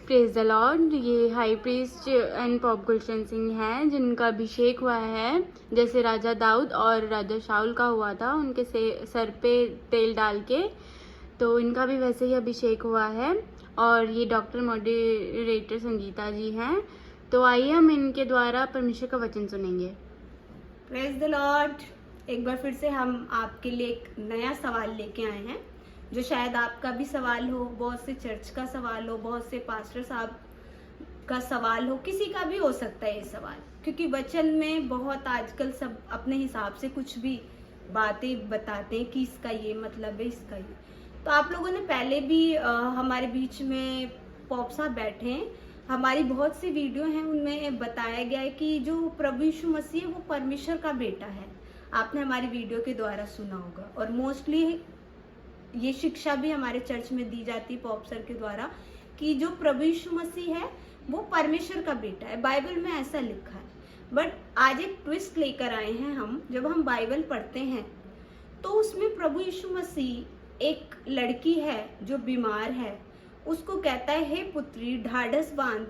Praise the Lord. ये high priest and pop गुलशन सिंह हैं जिनका अभिषेक हुआ है, जैसे राजा दाऊद और राजा शाऊल का हुआ था उनके सर पे तेल डाल के, तो इनका भी वैसे ही अभिषेक हुआ है। और ये डॉक्टर मॉडरेटर संगीता जी हैं। तो आइए हम इनके द्वारा परमेश्वर का वचन सुनेंगे। Praise the Lord. एक बार फिर से हम आपके लिए एक नया सवाल लेके आए हैं, जो शायद आपका भी सवाल हो, बहुत से चर्च का सवाल हो, बहुत से पास्टर साहब का सवाल हो, किसी का भी हो सकता है ये सवाल। क्योंकि वचन में बहुत आजकल सब अपने हिसाब से कुछ भी बातें बताते हैं कि इसका ये मतलब है, इसका ये। तो आप लोगों ने पहले भी हमारे बीच में पॉप साहब बैठे हैं, हमारी बहुत सी वीडियो हैं, उनमें बताया गया है कि जो प्रभु यीशु मसीह है वो परमेश्वर का बेटा है। आपने हमारी वीडियो के द्वारा सुना होगा। और मोस्टली ये शिक्षा भी हमारे चर्च में दी जाती है पॉप सर के द्वारा कि जो प्रभु यीशु मसीह है वो परमेश्वर का बेटा है। बाइबल में ऐसा लिखा है। बट आज एक ट्विस्ट लेकर आए हैं हम। जब हम बाइबल पढ़ते हैं तो उसमें प्रभु यीशु मसीह एक लड़की है जो बीमार है, उसको कहता है, हे पुत्री ढाढ़स बांध,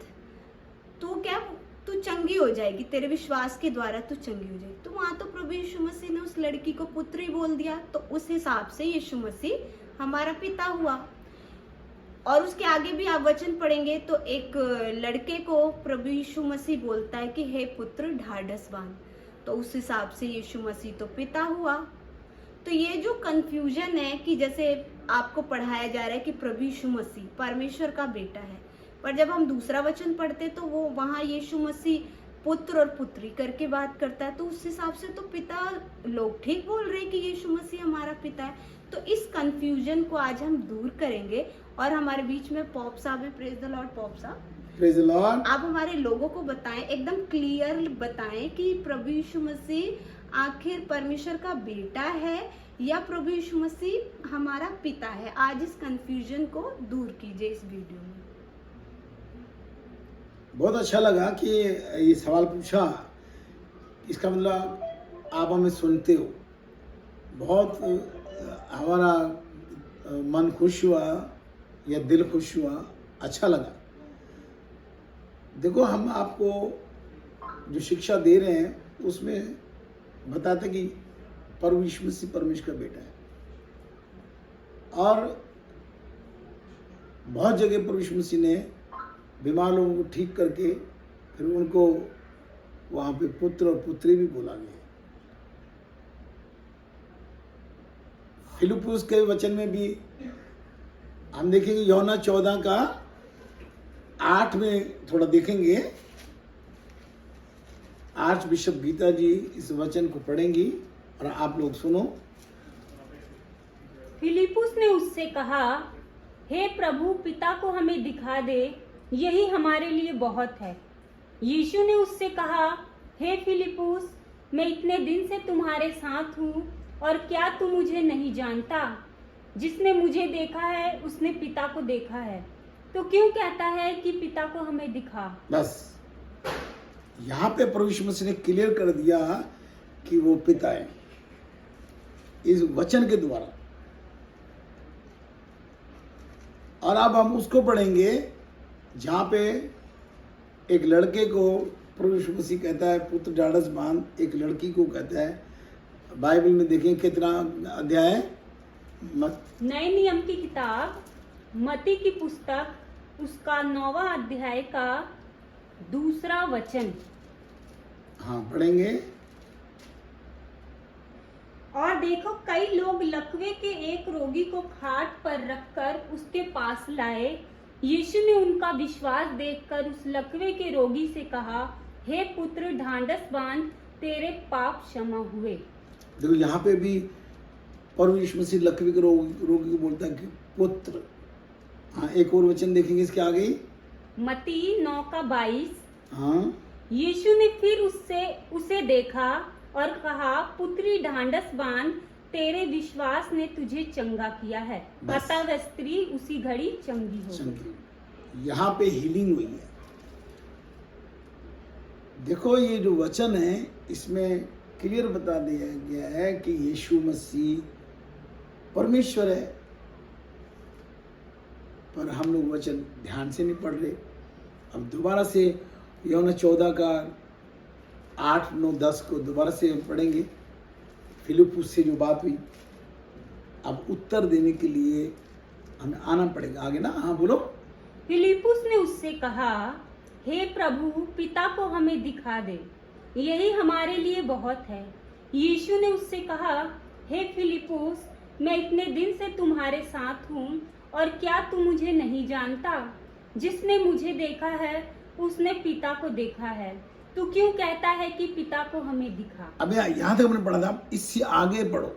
तो क्या तू चंगी हो जाएगी, तेरे विश्वास के द्वारा तू चंगी हो जाएगी। तो वहां तो प्रभु यीशु मसीह ने उस लड़की को पुत्री बोल दिया, तो उस हिसाब से यीशु मसीह हमारा पिता हुआ। और उसके आगे भी आप वचन पढ़ेंगे तो एक लड़के को प्रभु यीशु मसीह बोलता है कि हे पुत्र ढाढ़स बांध, तो उस हिसाब से यीशु मसीह तो पिता हुआ। तो ये जो कंफ्यूजन है कि जैसे आपको पढ़ाया जा रहा है कि प्रभु यीशु मसीह परमेश्वर का बेटा है, पर जब हम दूसरा वचन पढ़ते तो वो वहां यीशु मसीह पुत्र और पुत्री करके बात करता है, तो उस हिसाब से तो पिता, लोग ठीक बोल रहे हैं कि यीशु मसीह हमारा पिता है। तो इस कंफ्यूजन को आज हम दूर करेंगे। और हमारे बीच में पॉप साहब है। प्रेज द लॉर्ड पॉप साहब। Praise the Lord. आप हमारे लोगों को बताएं, एकदम क्लियर बताएं कि प्रभु यीशु मसीह आखिर परमेश्वर का बेटा है या प्रभु यीशु मसीह हमारा पिता है। आज इस कंफ्यूजन को दूर कीजिए इस वीडियो में। बहुत अच्छा लगा कि ये सवाल पूछा। इसका मतलब आप हमें सुनते हो, बहुत हमारा मन खुश हुआ या दिल खुश हुआ, अच्छा लगा। देखो, हम आपको जो शिक्षा दे रहे हैं उसमें बताते कि प्रभु यीशु मसीह परमेश्वर का बेटा है। और बहुत जगह प्रभु यीशु मसीह ने बीमार लोगों को ठीक करके फिर उनको वहाँ पे पुत्र और पुत्री भी बोला गया। फिलिप्पुस के वचन में भी हम देखेंगे, यूहन्ना 14 का 8 में थोड़ा देखेंगे। आर्च बिशप गीता जी इस वचन को पढ़ेंगी और आप लोग सुनो। फिलिप्पुस ने उससे कहा, हे प्रभु, पिता को हमें दिखा दे, यही हमारे लिए बहुत है। यीशु ने उससे कहा, हे फिलिप्पुस, मैं इतने दिन से तुम्हारे साथ हूँ और क्या तू मुझे नहीं जानता? जिसने मुझे देखा है उसने पिता को देखा है। तो क्यों कहता है कि पिता को हमें दिखा? बस यहाँ पे प्रभु यीशु मसीह ने क्लियर कर दिया कि वो पिता है इस वचन के द्वारा। और अब हम उसको पढ़ेंगे जहाँ पे एक लड़के को प्रभु यीशु मसीह कहता है पुत्र ढाढ़स बांध, एक लड़की को कहता है। बाइबल में देखें कितना अध्याय है। नए नियम की किताब मत्ती की पुस्तक, उसका 9वां अध्याय का 2 वचन। हाँ, पढ़ेंगे। और देखो, कई लोग लकवे के एक रोगी को खाट पर रखकर उसके पास लाए। यीशु ने उनका विश्वास देखकर उस लकवे के रोगी से कहा, हे पुत्र ढाढ़स बांध, तेरे पाप क्षमा हुए। देखो, यहाँ पे भी प्रभु यीशु मसीह लकवे के रोगी को बोलता है कि पुत्र। हाँ, एक और वचन देखेंगे इसके आगे, मत्ती 9 का 22। हाँ, यीशु ने फिर उसे देखा और कहा, पुत्री ढाढ़स बांध, तेरे विश्वास ने तुझे चंगा किया है। अतः वह स्त्री उसी घड़ी चंगी हो गई। यहाँ पे हीलिंग हुई है। देखो, ये जो वचन है इसमें क्लियर बता दिया गया है कि यीशु मसीह परमेश्वर है। पर हम लोग वचन ध्यान से नहीं पढ़ रहे। अब दोबारा से यूहन्ना 14 का 8, 9, 10 को दोबारा से हम पढ़ेंगे। फिलिप्पुस से जो बात हुई, अब उत्तर देने के लिए हमें आना पड़ेगा आगे ना। हाँ बोलो। फिलिप्पुस ने उससे कहा, हे प्रभु, पिता को हमें दिखा दे, यही हमारे लिए बहुत है। यीशु ने उससे कहा, हे फिलिप्पुस, मैं इतने दिन से तुम्हारे साथ हूँ और क्या तू मुझे नहीं जानता? जिसने मुझे देखा है उसने पिता को देखा है। तू क्यों कहता है कि पिता को हमें दिखा? अब यहाँ तक हमने पढ़ा था, इससे आगे पढ़ो।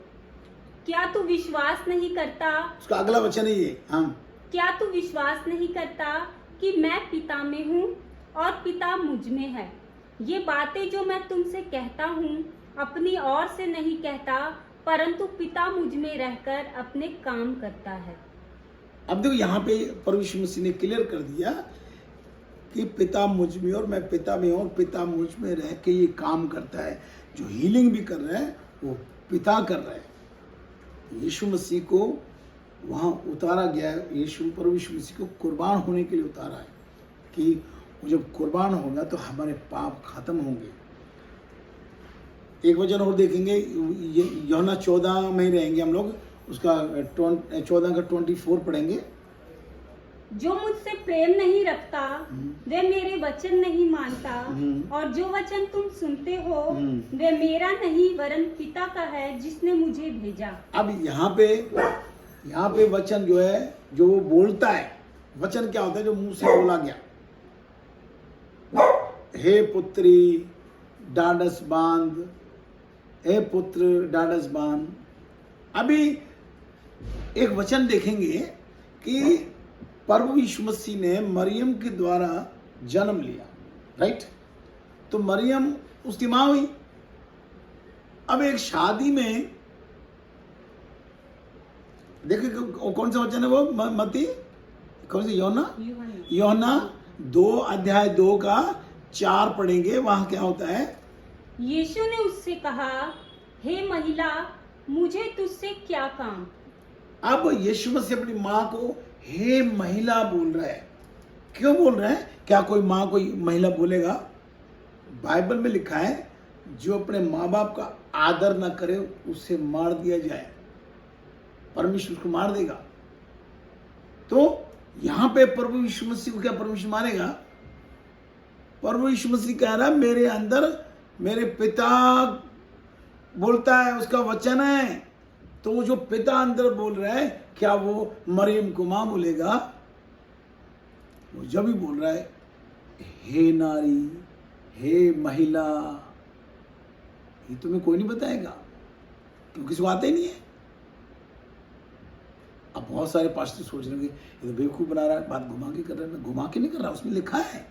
क्या तू विश्वास नहीं करता? उसका अगला वचन है ये। हाँ, क्या तू विश्वास नहीं करता कि मैं पिता में हूँ और पिता मुझ में है? ये बातें जो मैं तुमसे कहता हूँ अपनी ओर से नहीं कहता, परंतु पिता मुझ में रहकर अपने काम करता है। अब देखो यहाँ पे प्रभु यीशु मसीह ने क्लियर कर दिया कि पिता मुझ में और मैं पिता में हूँ और पिता मुझ में रह के ये काम करता है। जो हीलिंग भी कर रहा है वो पिता कर रहा है। यीशु मसीह को वहाँ उतारा गया है। प्रभु यीशु मसीह को कुर्बान होने के लिए उतारा है कि वो जब कुर्बान होगा तो हमारे पाप खत्म होंगे। एक वचन और देखेंगे, यूहन्ना 14 में ही रहेंगे हम लोग, उसका 14 का 24 पढ़ेंगे। जो मुझसे प्रेम नहीं रखता वे मेरे वचन नहीं मानता, और जो वचन तुम सुनते हो वे मेरा नहीं वरन पिता का है जिसने मुझे भेजा। अब यहाँ पे वचन जो है, जो वो बोलता है, वचन क्या होता है? जो मुंह से बोला गया। हे पुत्री डांडस बांध, हे पुत्र डांडस बांध। अभी एक वचन देखेंगे कि प्रभु यीशु मसीह ने मरियम के द्वारा जन्म लिया, राइट? तो मरियम उसकी मां हुई। अब एक शादी में देखिए कौन सा वचन है वो, मती कौन सा? यूहन्ना 2 अध्याय 2 का 4 पढ़ेंगे। वहां क्या होता है? यीशु ने उससे कहा, हे महिला, मुझे तुझसे क्या काम? अब यीशु मसीह अपनी माँ को हे महिला बोल रहा है। क्यों बोल रहा है? क्या कोई माँ कोई महिला बोलेगा? बाइबल में लिखा है, जो अपने माँ बाप का आदर ना करे उसे मार दिया जाए। परमेश्वर उसको मार देगा। तो यहां पे प्रभु यीशु मसीह को क्या परमेश्वर मारेगा? प्रभु यीशु मसीह कह रहा है, मेरे अंदर मेरे पिता बोलता है, उसका वचन है। तो वो जो पिता अंदर बोल रहा है, क्या वो मरियम को मां बोलेगा? वो जब भी बोल रहा है, हे नारी, हे महिला, ये तुम्हें कोई नहीं बताएगा क्योंकि किसी को आता ही नहीं है। अब बहुत सारे पास्टर सोच रहे हैं ये तो बेवकूफ बना रहा है, बात घुमा के कर रहा है। मैं घुमा के नहीं कर रहा, उसमें लिखा है।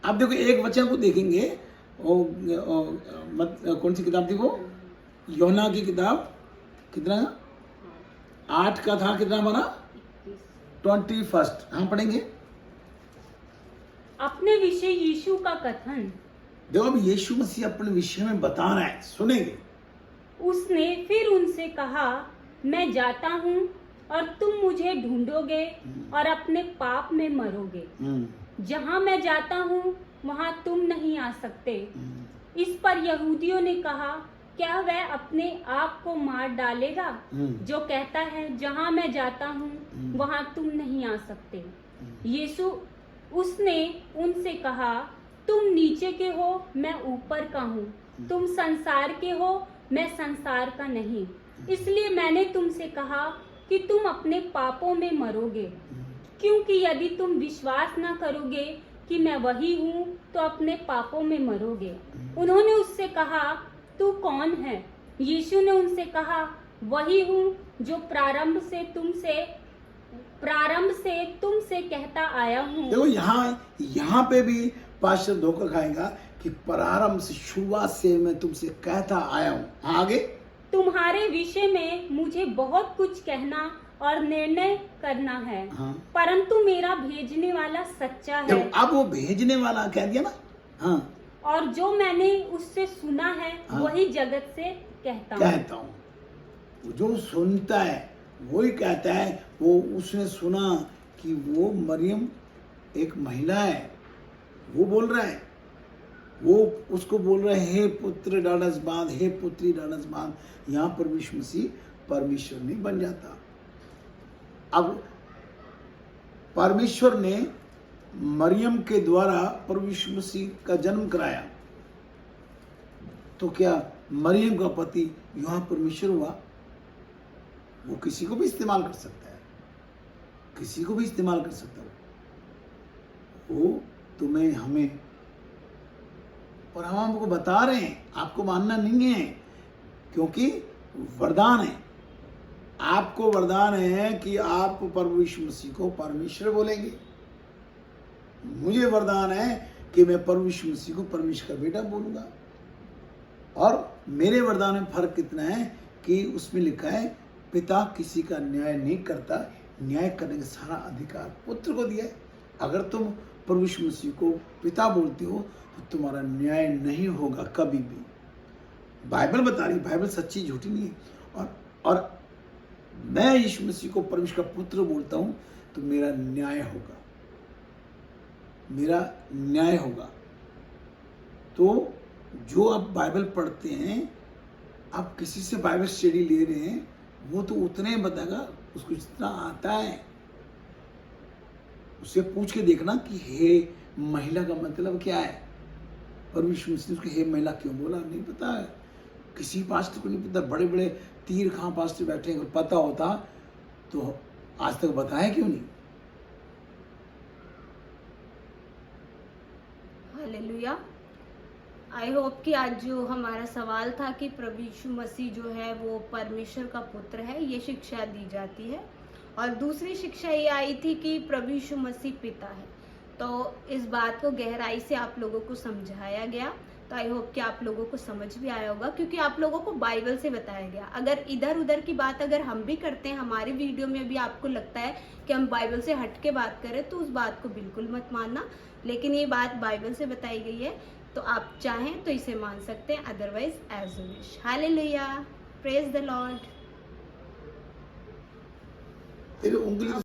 अब देखो एक वचन को देखेंगे, कौन सी किताब थी वो? यूहन्ना की किताब, कितना 8 का था, कितना बना? 21। हम पढ़ेंगे अपने विषय यीशु का कथन। देखो अब यीशु मसीह अपने विषय में बता रहा है, सुनेंगे। उसने फिर उनसे कहा, मैं जाता हूँ और तुम मुझे ढूंढोगे और अपने पाप में मरोगे। जहाँ मैं जाता हूँ वहाँ तुम नहीं आ सकते। इस पर यहूदियों ने कहा, क्या वह अपने आप को मार डालेगा जो कहता है, जहाँ मैं जाता हूँ वहाँ तुम नहीं आ सकते? उसने उनसे कहा, तुम नीचे के हो, मैं ऊपर का हूँ। तुम संसार के हो, मैं संसार का नहीं। इसलिए मैंने तुमसे कहा कि तुम अपने पापों में मरोगे, क्योंकि यदि तुम विश्वास न करोगे कि मैं वही हूँ तो अपने पापों में मरोगे। उन्होंने उससे कहा, तू कौन है? यीशु ने उनसे कहा, वही हूँ जो प्रारंभ से तुमसे कहता आया हूँ। देखो यहाँ पे भी पास्टर धोखा खाएगा कि प्रारंभ से, शुरुआत से मैं तुमसे कहता आया हूँ। आगे, तुम्हारे विषय में मुझे बहुत कुछ कहना और निर्णय करना है, परंतु मेरा भेजने वाला सच्चा है। अब वो भेजने वाला कह दिया ना। हाँ, और जो मैंने उससे सुना है वही जगत से कहता हूँ। जो सुनता है वही कहता है, वो उसने सुना कि वो मरियम एक महिला है, वो बोल रहा है, वो उसको बोल रहा है, हे पुत्र डाढ़स बांध, हे पुत्री डाढ़स बांध। यहाँ पर यीशु मसीह परमेश्वर नहीं बन जाता। अब परमेश्वर ने मरियम के द्वारा प्रभु यीशु मसीह का जन्म कराया, तो क्या मरियम का पति यहाँ परमेश्वर हुआ? वो किसी को भी इस्तेमाल कर सकता है, किसी को भी इस्तेमाल कर सकता है वो तुम्हें, हमें, और हम आपको बता रहे हैं, आपको मानना नहीं है, क्योंकि वरदान है। आपको वरदान है कि आप प्रभु यीशु मसीह को परमेश्वर बोलेंगे। मुझे वरदान है कि मैं प्रभु यीशु मसीह को परमेश्वर का बेटा बोलूंगा। और मेरे वरदान में फर्क कितना है कि उसमें लिखा है, पिता किसी का न्याय नहीं करता, न्याय करने का सारा अधिकार पुत्र को दिया है। अगर तुम प्रभु यीशु मसीह को पिता बोलते हो तो तुम्हारा न्याय नहीं होगा कभी भी। बाइबल बता रही, बाइबल सच्ची झूठी नहीं है। और मैं यीशु मसीह को परमेश्वर का पुत्र बोलता हूं तो मेरा न्याय होगा, मेरा न्याय होगा। तो जो आप बाइबल पढ़ते हैं, आप किसी से बाइबल स्टडी ले रहे हैं, वो तो उतने ही बताएगा उसको जितना आता है। उससे पूछ के देखना कि हे महिला का मतलब क्या है। पर यीशु मसीह ने उसको हे महिला क्यों बोला, नहीं पता है, किसी पास्टर को नहीं पता। बड़े बड़े तीर खां पास्टर बैठे हैं, अगर पता होता तो आज तक बताया क्यों नहीं। हालेलुया। आई होप कि आज जो हमारा सवाल था कि प्रभु यीशु मसीह जो है वो परमेश्वर का पुत्र है, ये शिक्षा दी जाती है। और दूसरी शिक्षा ये आई थी कि प्रभु यीशु मसीह पिता है। तो इस बात को गहराई से आप लोगों को समझाया गया। तो आई होप कि आप लोगों को समझ भी आया होगा, क्योंकि आप लोगों को बाइबल से बताया गया। अगर इधर उधर की बात अगर हम भी करते हैं, हमारी वीडियो में भी आपको लगता है कि हम बाइबल से हट के बात करें, तो उस बात को बिल्कुल मत मानना। लेकिन ये बात बाइबल से बताई गई है, तो आप चाहें तो इसे मान सकते हैं, otherwise as you wish. Hallelujah, praise the Lord. तेरी उंगली